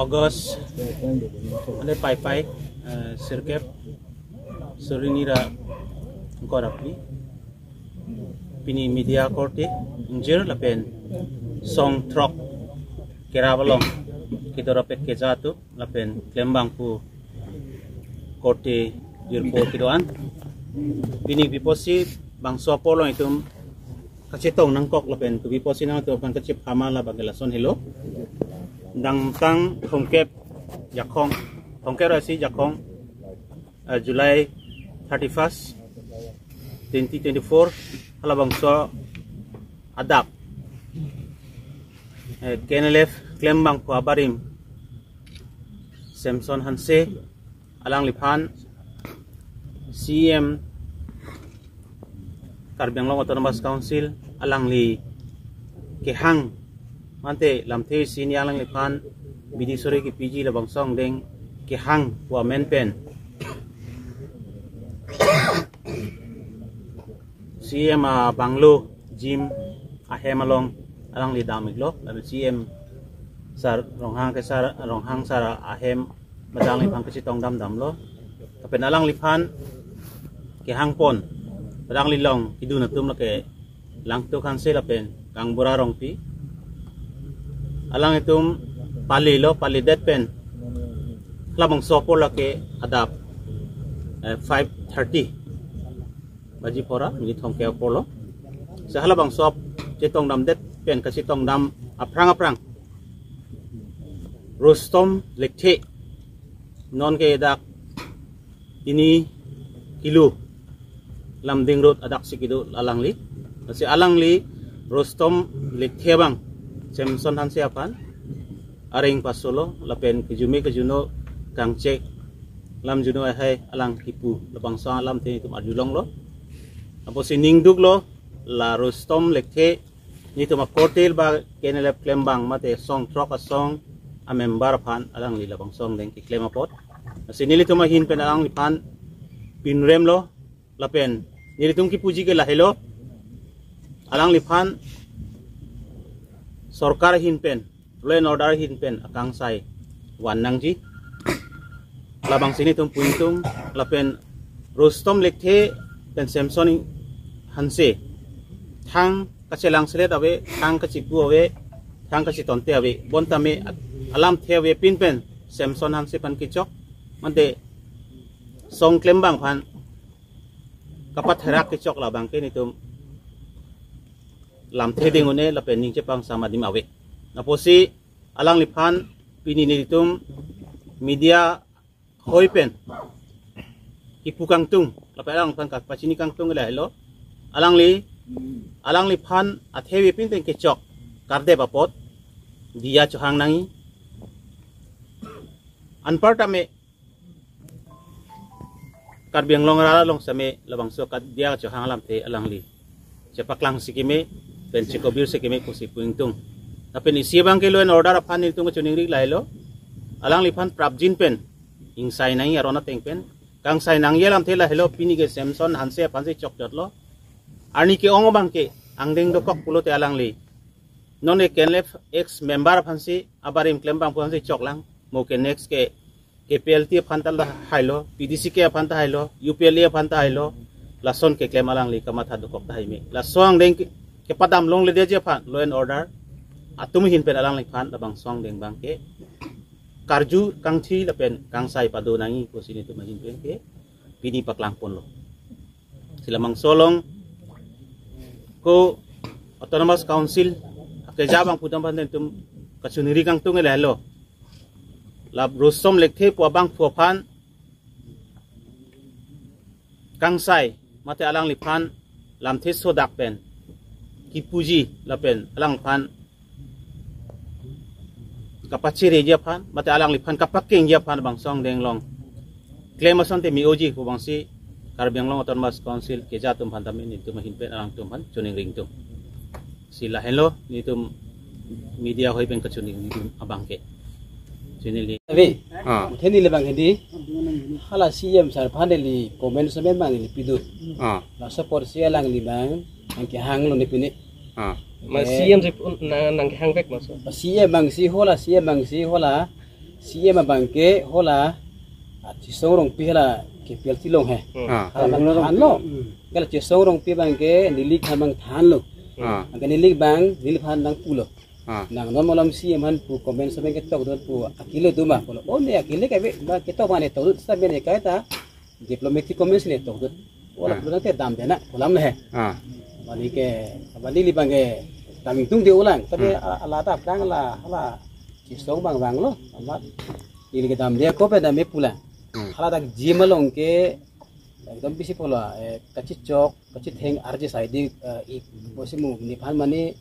August ane pai sirkep surinira korapli pini media korte injir lapen song trok kerabalong kita rapet kezatu lapen klembang pu korte dirpo kidoan pini biposi bang sopolong itu kacetong nangkok lapen tu biposi nang tu pan kacip hamala bagelason hello dang tang hongkep yakong hongkep rasi yakong July 31st 2024 halabang so adap kenelef klembang pu abarim Samson Hanse alang lipan CM Karbianglong Autonomous Council alang li kehang mante lamte sini alang lipan bidi sore ki PG labang song deng kehang wa menpen CM Banglo Jim ahemalong alang li damiglo lalu CM sar ronghang ke sar ronghang sara ahem madang lipang kecitong dam lo tapi alang lipan kehang pon padang lilong idu natum la ke langto kan se lapen kang burarong pi alang itum pali det pen labang sopo la ke adap 5:30 baji pora ni thong ke polo sahala bang sop cetong dam det pen kasitong dam aprang Rostom lekte non ke dak ini kilo lamding road adak sikido alang li si alang li Rostom lekte bang Samson Hanse apan aring pasolo lapen kejuno kang cek lam juno hai alang kipu labang sa alam te itu adulong lo apo sining dug lo la Rostom lekte ni to makotel ba kenelep klembang mate song trok a song a member pan alang li labang song deng ki klema pot sinili to mahin pen alang li pan pinrem lo lapen nili tum ki puji ke lahelo alang li pan sarkar hin pen law and order hin pen akang sai wanang ji labang sini tum puintung lapen Rostom lekte pen Samson Hanse thang kacelang selet awe thang kacipu awe thang kacitonte awe bontame alam thewe pin pen Samson Hanse pan kichok mante song klembang pan kapat herak kichok labang ke nitum lam theding une lapen ning cepang sama dim awe naposi alang lipan pini nitum media hoi pen ipukang tung lapen alang pan kat pachini kang tung la hello alang li pan athewi pin pen kechok karde bapot dia chohang nangi anparta me Karbianglong rala long same labang so kat dia chohang lam te alang li cepaklang sikime pen chikobir sikime kusi puingtung tapi ni siabang ke law and order apan nitung chuning ri lailo alang li pan prabjin pen insai nangi arona teng pen kang sai nang yelam thela hello pini ke Samson Hanse pan se chok jot lo Arni ke ongo bangke angdeng dokok pulo te alang li non e kenlef ex member phansi abarim klembang phansi choklang mo ke next ke PLT phantal hailo PDC ke phanta hailo UPL phanta hailo lason ke klem alang li kamatha dokok ta haime la song deng ke padam long le je phan law and order atum hin pen alang li phan labang song deng bangke karju kangthi la pen kangsai padu nangi ko sini tu mahin pen ke pini paklang pon lo silamang solong ko Autonomous Council akejabang pudam panten tum kachuniri kang tung elalo lab Rostom lekte puabang puapan kangsai mate alang lipan lam the sodak pen kipuji lapen alang pan kapachiri je pan mate alang lipan kapaking je pan bang song deng long klemason te mioji ko bangsi Karbianglong Autonomous Council keja tum phantamin ni tum hin pen alang tum pan chuning ring tum sila hello ni tum media hoi pen kachuning ni tum abangke chinili ave theni le bang hindi hala CM sar phaneli comment semen bang ni pidu la support sia lang li bang angke hang lo ni pini ma CM se nang hang bek mas CM bang si hola CM bangke hola chisong rong pi hala ke pel tilong he hala than lo gal chisong rong pi bangke nilik hamang than lo aga nilik bang nilik han nang pulo nang non molam CM han pu comment saben ke tok pu akile duma polo oh ne akile ka be ba ke to bane to saben ka ta diplomatic comment le to wala pulo te dam dena polam le he bani ke bani li bangke taming tung dia ulang tapi ala ta prang la hala chisong bang bang lo amat ini kita ambil kopi dan me pulang. Kalau tak jimalong ke, ekdom bisi pola, kacit cok, kacit heng arje saidi, bosimu nipan mani,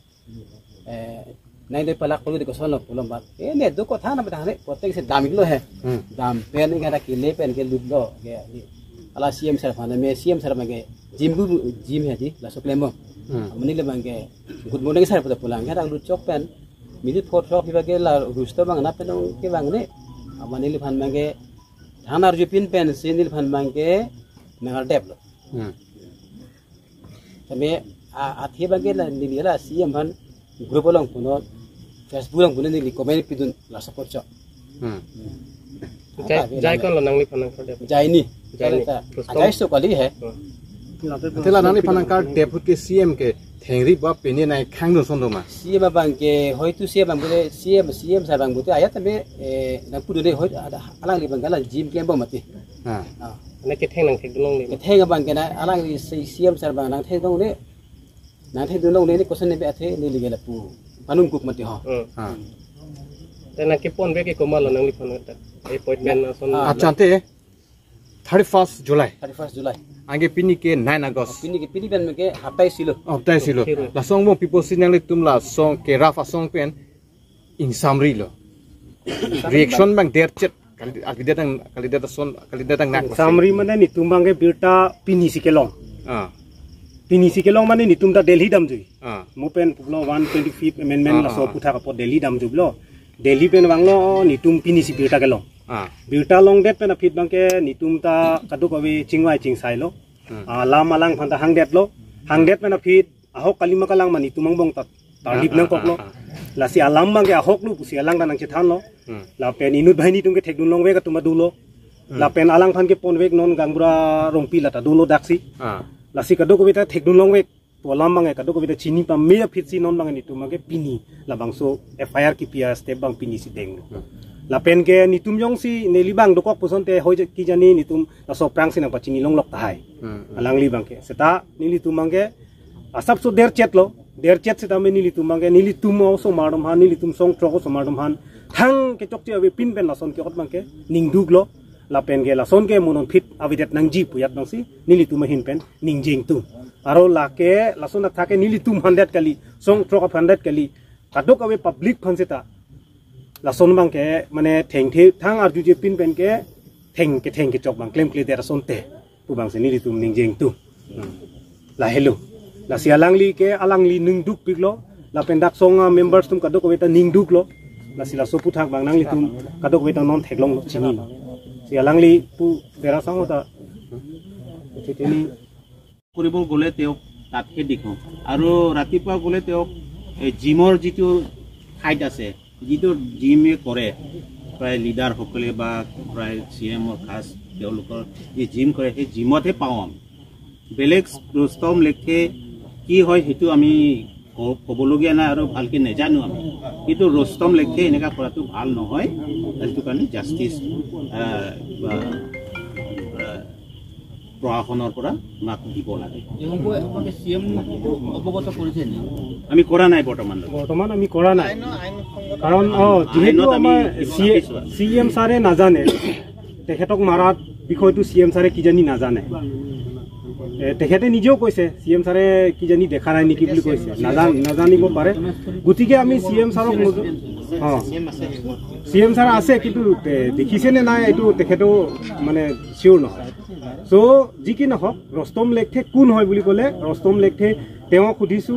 naik dari palak puluh di kosan lo pulang bat. Ini dua kota nama dah, kota ini sedamik lo he, dam pen ini ada kile pen ke lub lo, ke ala CM sarfana me CM sarfana ke jim he di, lasuk lemo. Mani le bang ke good morning sarfana pulang, kita lu cok pen, milit foto kita ke la rusto bang, napa dong ke bang ne. Amanil pan mangke thanar jupin pen sinil pan mangke nangal dep lo tame athi bangke la nilila CM pan grup long puno Facebook long puno nili comment pidun la support cho jai kon lo nangli pan dep jai ni jai so kali he tela nangli pan kar dep ke CM ke thengri ba peni nai khang no son ma CM bangke hoitu CM bangke CM sa bang buti ayat tame na pudu de hoit alang li bangala jim klem ba mati na ke theng nang thek dulong ni ke theng bangke na alang li CM sa bang nang thek dong ne nang thek dulong ne question ne be athe ni li gela pu panun kuk mati ho te na ke pon be ke komal lo nangli pan ta appointment na son achante 31st July Angge pini ke 9 August. Pini ben ke hatai silo. Hatai silo. La song mo people sinang le tum la song ke rafa song pen in summary lo. Reaction bang der chat kali dia tang nak. Summary mana ni tum bang ke birta pini sikelong. Pini sikelong mana ni tum ta Delhi dam jui. Mo pen publo 125th amendment la so putha ka pot Delhi dam jublo. Delhi pen banglo ni tum pini si birta kelong. Birta long det pen apit bangke ni tum ta kaduk awi chingwai chingsai lo lam alang phanta hangdet pen apit ahok kalima kalang mani tumang bong ta tarlip nang koklo la si alam bangke ahok lu pusi alang danang chethan lo la pen inut bhaini tum ke thekdun long we ka tuma dulo la pen alang phan ke pon wek non gangbura rongpi la ta dulo daksi la si kaduk awi ta thekdun long wek to lam bangai kaduk awi ta chini pa me apit si non bangai ni tum ke pini la bangso FIR ki pia step bang pini si deng la pen ke nitum yong si nelibang dokok puson te hoi ki jani nitum la so prang sinang pachini long lok tai alang libang ke seta nilitum mangke asap so der chet seta me nilitum mangke nilitum so marum han nilitum song troko so marum han thang ke chokchi awi pin pen la son ke ot mangke ning dug lo la pen ke la son ke monon fit avidet nang ji puyat nang si nilitum hin pen ning jing tu aro la ke la son na thake nilitum 100 kali song troko 100 kali kadok awi public phan seta la son bang ke mane theng thang arju je pin pen ke theng ke chok bang claim kle der son te pu bang se ni tum ning jeng tu la hello la si alang li ke alang li ning duk piglo la pen dak song members tum kadok weta ning duk lo la si la so pu thak bang nang li tum kadok weta non theklong lo chini si alang li pu dera sang ta teteni কৰিব গলে তেও তাতহে দেখো আৰু ৰাতিপুৱা গলে তেও জিমৰ যিটো হাইট আছে যিটো জিমে কৰে প্ৰায় লিডাৰ সকলে বা প্ৰায় CMৰ খাস তেওঁলোকৰ যে জিম কৰে সেই জিমতে পাওঁ আমি বেলেগ ৰস্তম লেখে কি হয় হেতু আমি ক'বলগীয়া নাই আৰু ভালকে নেজানো আমি কিন্তু ৰস্তম লেখে এনেকা কৰাটো ভাল নহয় সেইটো কাৰণে জাস্টিস প্ৰশাসনৰ পৰা মাক দিব লাগে আমি কৰা নাই বৰ্তমান আমি কৰা নাই কাৰণ যেহেতু আমাৰ CM ছাৰে নাজানে তেখেতক মাৰাত বিষয়টো CM ছাৰে কিজানি নাজানে তেখেতে নিজেও কৈছে CM ছাৰে কিজানি দেখা নাই নেকি বুলি কৈছে নাজানিব পাৰে গতিকে আমি CM ছাৰক CM ছাৰ আছে কিন্তু দেখিছে নে নাই এইটো তেখেতেও মানে চিয়ৰ নহয় সো যি কি নহওক ৰস্তম লেখে কোন হয় বুলি ক'লে ৰস্তম লেখে তেওঁ সুধিছো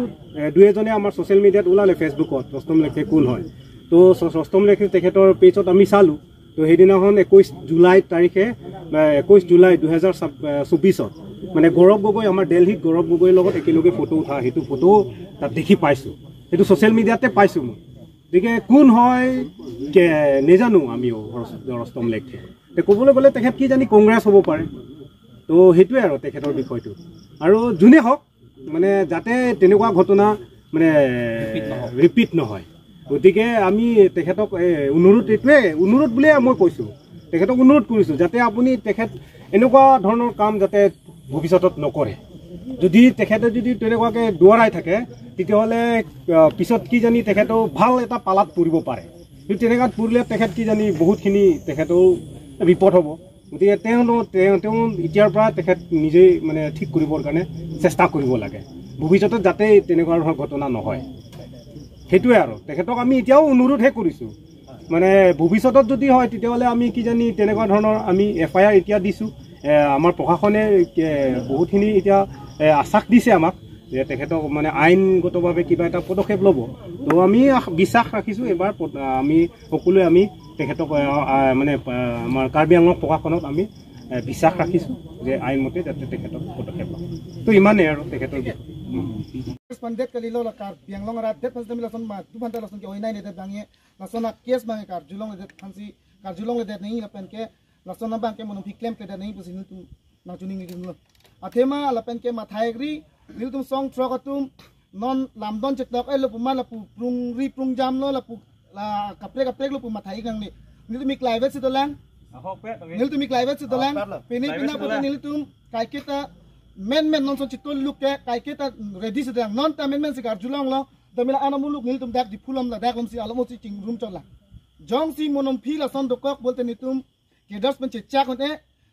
দুই এজনে আমাৰ সোশ্যাল মিডিয়াত ওলালে ফেচবুকত ৰস্তম লেখে কোন হয় তো ৰস্তম লেখে তেখেতৰ পেজত আমি চালো তো সেইদিনাখন 21 জুলাই তাৰিখে 21 জুলাই 2024 মানে গৌৰৱ গগৈ আমাৰ দিল্লীত গৌৰৱ গগৈৰ লগত একেলগে ফটো উঠা হেতু ফটো তাত দেখি পাইছো হেতু সোশ্যাল মিডিয়াতে পাইছো মই গতিকে কোন হয় নেজানো আমিও ৰস্তম লেখে ক'বলৈ গ'লে তেখেত কি জানি কংগ্ৰেছ হ'ব পাৰে তো সেইটোৱে আৰু তেখেতৰ বিষয়টো আৰু যোনে হওক মানে যাতে তেনেকুৱা ঘটনা মানে ৰিপিট নহয় গতিকে আমি তেখেতক অনুৰোধ এইটোৱে অনুৰোধ বুলিয়ে মই কৈছোঁ তেখেতক অনুৰোধ কৰিছোঁ যাতে আপুনি তেখেত এনেকুৱা ধৰণৰ কাম যাতে ভৱিষ্যতত নকৰে যদি তেখেতে যদি তেনেকুৱাকৈ দৌৰাই থাকে তেতিয়াহ'লে পিছত কি জানি তেখেতেও ভাল এটা পালাত পৰিব পাৰে কিন্তু তেনেকুৱাত পৰিলে তেখেত কি জানি বহুতখিনি তেখেতেও বিপদ হ'ব গতিকে তেওঁ এতিয়াৰ পৰা তেখেত নিজেই মানে ঠিক কৰিবৰ কাৰণে চেষ্টা কৰিব লাগে ভৱিষ্যতত যাতে তেনেকুৱা ধৰণৰ ঘটনা নহয় সেইটোৱে আৰু তেখেতক আমি এতিয়াও অনুৰোধহে কৰিছোঁ মানে ভৱিষ্যতত যদি হয় তেতিয়াহ'লে আমি কি জানি তেনেকুৱা ধৰণৰ আমি FIR এতিয়া দিছোঁ আমাৰ প্ৰশাসনে বহুতখিনি এতিয়া আশ্বাস দিছে আমাক যে তেখেতক মানে আইনগতভাৱে কিবা এটা পদক্ষেপ ল'ব তো আমি বিশ্বাস ৰাখিছোঁ এবাৰ আমি সকলোৱে আমি তেখেতক মানে আমাৰ কাৰ্বি আংলং প্ৰশাসনক আমি বিশ্বাস ৰাখিছোঁ যে আইনমতে যাতে তেখেতক পদক্ষেপ ল'ব তো ইমানেই আৰু তেখেতৰ Pandit kalilo la kar bianglong rat det pas demila son ma tu banta la son ke oinai ne det bangi la son kes bangi kar julong le det phansi kar julong le det nei la pen ke la son bang ke monom claim ke det nei pusin tu na juning ni lo athema la pen ke ma thaigri nil tum song trok atum non lamdon chetlok e lo puma la pu prung ri prung jam lo la pu la kapre lo pu ma thai gang ni nil tum clive se to lang nil tum clive se to lang pini pina pota nil tum kai kita men non so chitol look ke kai kita ready se dang non ta men se gar julong lo damila anamuluk nil tum dak di phulam la dak si alamo si ting room chola jong si monom phi la son dokok bolte ni tum ke das pen checha kote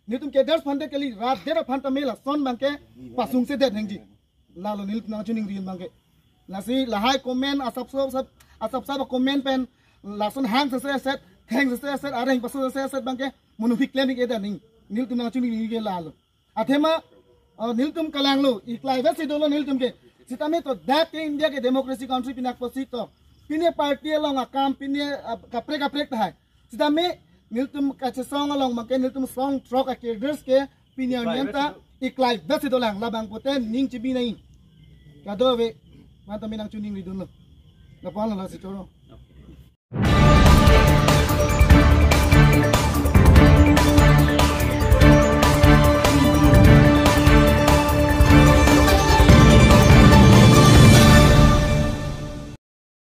ni tum ke das phande kali rat dera phanta mela son bangke pasung se det nengji la lo nil tum na chuning rin bangke la si la hai comment asap sab comment pen la son hang se set hang se set areng pasu se set bangke monom phi claiming e da ning nil tum na chuning rin ke la lo athema niltum kalanglo iklai vesi dolo niltum ke sitame to that ke India ke democracy country pinak posito pine party along akam pine kapre thai sitame niltum kache song along make niltum song truck ke girls ke pine nianta iklai vesi dolang labang poten ning chibi nai kado ve mata minang chuning ridun lo la pala la sitoro